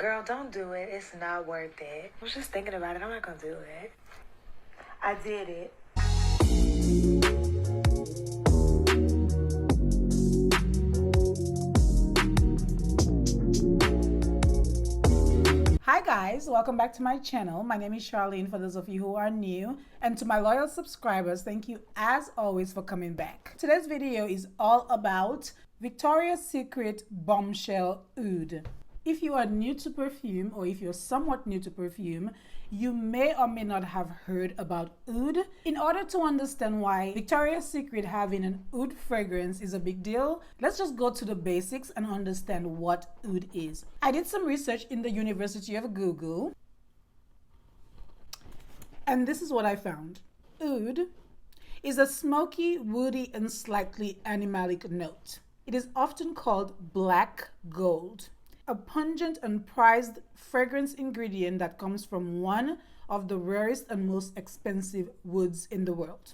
Girl, don't do it. It's not worth it. I was just thinking about it. I'm not gonna do it. I did it. Hi guys, welcome back to my channel. My name is Charlene for those of you who are new, and to my loyal subscribers, thank you as always for coming back. Today's video is all about Victoria's Secret Bombshell Oud. If you are new to perfume, or if you're somewhat new to perfume, you may or may not have heard about oud. In order to understand why Victoria's Secret having an oud fragrance is a big deal, let's just go to the basics and understand what oud is. I did some research in the University of Google, and this is what I found. Oud is a smoky, woody, and slightly animalic note. It is often called black gold, a pungent and prized fragrance ingredient that comes from one of the rarest and most expensive woods in the world.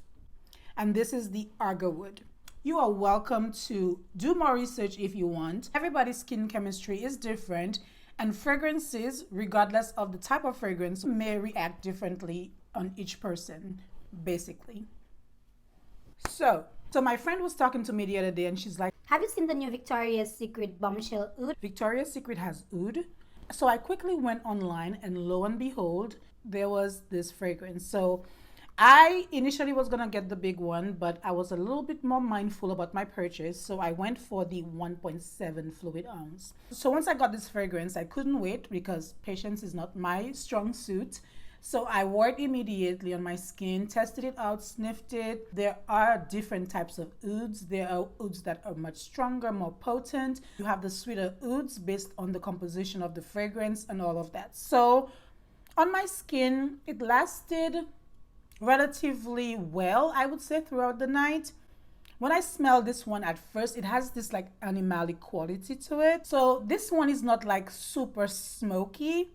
And this is the agar wood. You are welcome to do more research if you want. Everybody's skin chemistry is different, and fragrances, regardless of the type of fragrance, may react differently on each person, basically. So my friend was talking to me the other day and she's like, have you seen the new Victoria's Secret Bombshell Oud? Victoria's Secret has oud. So I quickly went online and lo and behold, there was this fragrance. So I initially was gonna get the big one, but I was a little bit more mindful about my purchase. So I went for the 1.7 fluid ounce. So once I got this fragrance, I couldn't wait because patience is not my strong suit. So I wore it immediately on my skin, tested it out, sniffed it. There are different types of ouds. There are ouds that are much stronger, more potent. You have the sweeter ouds based on the composition of the fragrance and all of that. So on my skin, it lasted relatively well, I would say, throughout the night. When I smelled this one at first, it has this like animalic quality to it. So this one is not like super smoky.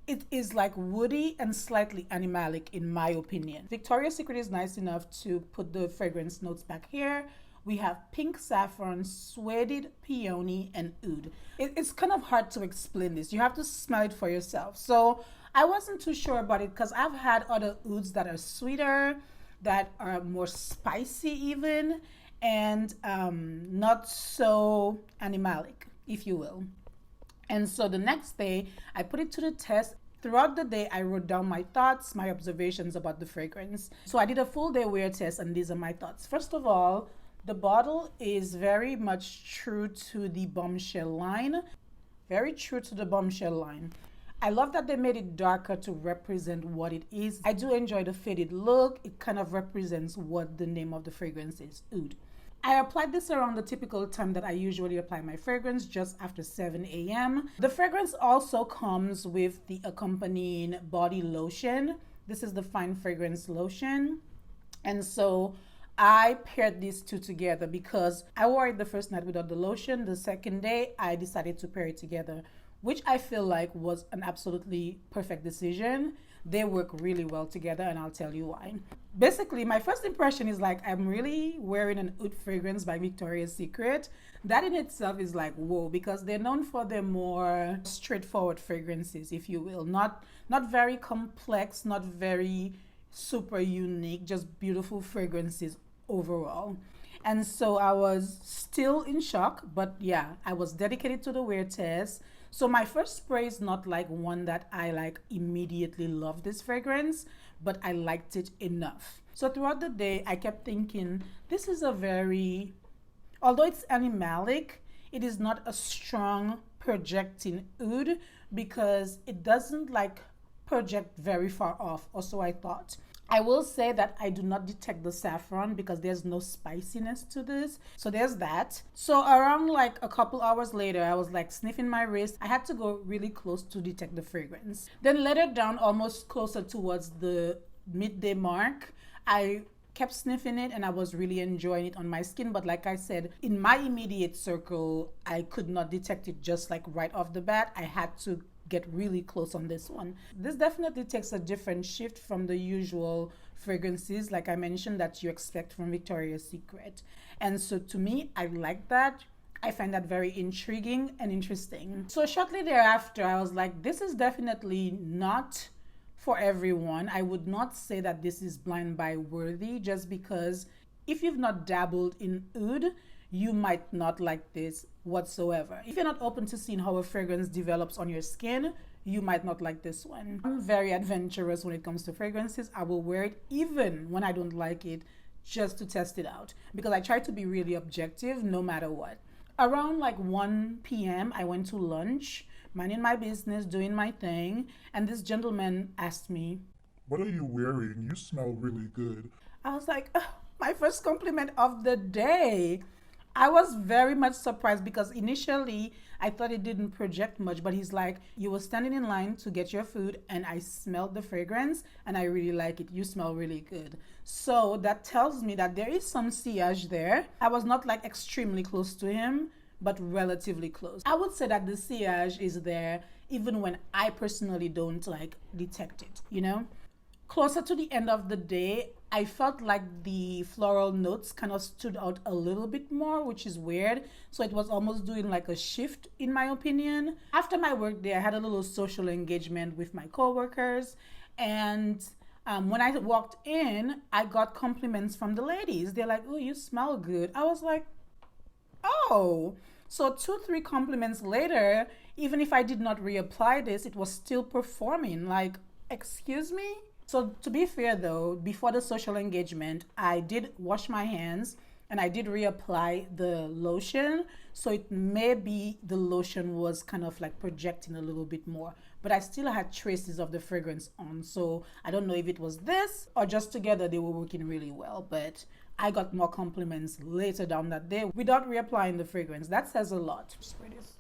It is like woody and slightly animalic in my opinion. Victoria's Secret is nice enough to put the fragrance notes back here. We have pink saffron, suede peony, and oud. It's kind of hard to explain this. You have to smell it for yourself. So I wasn't too sure about it because I've had other ouds that are sweeter, that are more spicy even, and not so animalic, if you will. And so the next day, I put it to the test. Throughout the day, I wrote down my thoughts, my observations about the fragrance. So I did a full day wear test, and these are my thoughts. First of all, the bottle is very much true to the Bombshell line. Very true to the Bombshell line. I love that they made it darker to represent what it is. I do enjoy the faded look. It kind of represents what the name of the fragrance is, oud. I applied this around the typical time that I usually apply my fragrance, just after 7 a.m. The fragrance also comes with the accompanying body lotion. This is the Fine Fragrance Lotion. And so I paired these two together because I wore it the first night without the lotion. The second day, I decided to pair it together, which I feel like was an absolutely perfect decision. They work really well together, and I'll tell you why. Basically, my first impression is like, I'm really wearing an oud fragrance by Victoria's Secret. That in itself is like, whoa, because they're known for their more straightforward fragrances, if you will. Not very complex, not very super unique, just beautiful fragrances overall. And so I was still in shock, but yeah, I was dedicated to the wear test. So my first spray is not like one that I like immediately love this fragrance, but I liked it enough. So throughout the day, I kept thinking, this is a very, although it's animalic, it is not a strong projecting oud because it doesn't like project very far off, or so I thought. I will say that I do not detect the saffron because there's no spiciness to this. So there's that. So around like a couple hours later, I was like sniffing my wrist. I had to go really close to detect the fragrance. Then later down, almost closer towards the midday mark, I kept sniffing it and I was really enjoying it on my skin. But like I said, in my immediate circle, I could not detect it just like right off the bat. I had to get really close on this one. This definitely takes a different shift from the usual fragrances, like I mentioned, that you expect from Victoria's Secret. And so to me, I like that. I find that very intriguing and interesting. So shortly thereafter, I was like, this is definitely not for everyone. I would not say that this is blind buy worthy, just because if you've not dabbled in oud, you might not like this whatsoever. If you're not open to seeing how a fragrance develops on your skin, you might not like this one. I'm very adventurous when it comes to fragrances. I will wear it even when I don't like it, just to test it out, because I try to be really objective no matter what. Around like 1 p.m. I went to lunch, minding my business, doing my thing, and this gentleman asked me, "What are you wearing? You smell really good." I was like, my first compliment of the day. I was very much surprised because initially I thought it didn't project much, but he's like, you were standing in line to get your food and I smelled the fragrance and I really like it. You smell really good. So that tells me that there is some sillage there. I was not like extremely close to him, but relatively close. I would say that the sillage is there even when I personally don't like detect it, you know? Closer to the end of the day, I felt like the floral notes kind of stood out a little bit more, which is weird. So it was almost doing like a shift in my opinion. After my work day, I had a little social engagement with my coworkers, and when I walked in, I got compliments from the ladies. They're like, "Oh, you smell good." I was like, "Oh." So 2-3 compliments later, even if I did not reapply this, it was still performing. Like, excuse me? So to be fair though, before the social engagement, I did wash my hands and I did reapply the lotion. So it may be the lotion was kind of like projecting a little bit more, but I still had traces of the fragrance on. So I don't know if it was this or just together they were working really well, but I got more compliments later down that day without reapplying the fragrance. That says a lot. Spray this.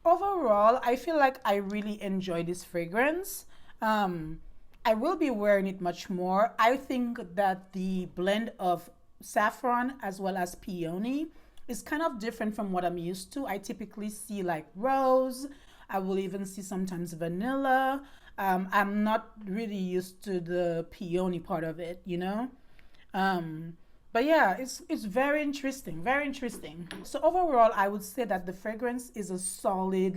Overall, I feel like I really enjoy this fragrance. I will be wearing it much more. I think that the blend of saffron as well as peony is kind of different from what I'm used to. I typically see like rose. I will even see sometimes vanilla. I'm not really used to the peony part of it, you know? But yeah, it's very interesting, very interesting. So overall, I would say that the fragrance is a solid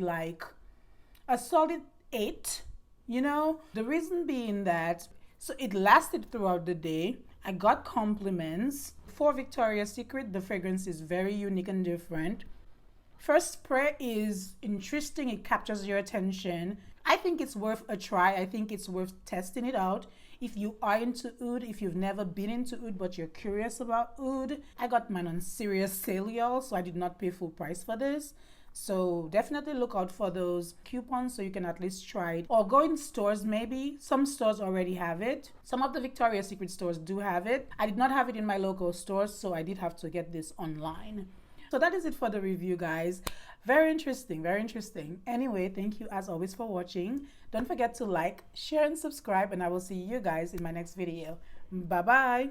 8, you know? The reason being that, so it lasted throughout the day. I got compliments. For Victoria's Secret, the fragrance is very unique and different. First spray is interesting. It captures your attention. I think it's worth a try. I think it's worth testing it out. If you are into oud, if you've never been into oud but you're curious about oud, I got mine on serious sale, y'all, so I did not pay full price for this. So definitely look out for those coupons so you can at least try it. Or go in stores maybe. Some stores already have it. Some of the Victoria's Secret stores do have it. I did not have it in my local stores, so I did have to get this online. So that is it for the review, guys. Very interesting, very interesting. Anyway, thank you as always for watching. Don't forget to like, share, and subscribe, and I will see you guys in my next video. Bye-bye.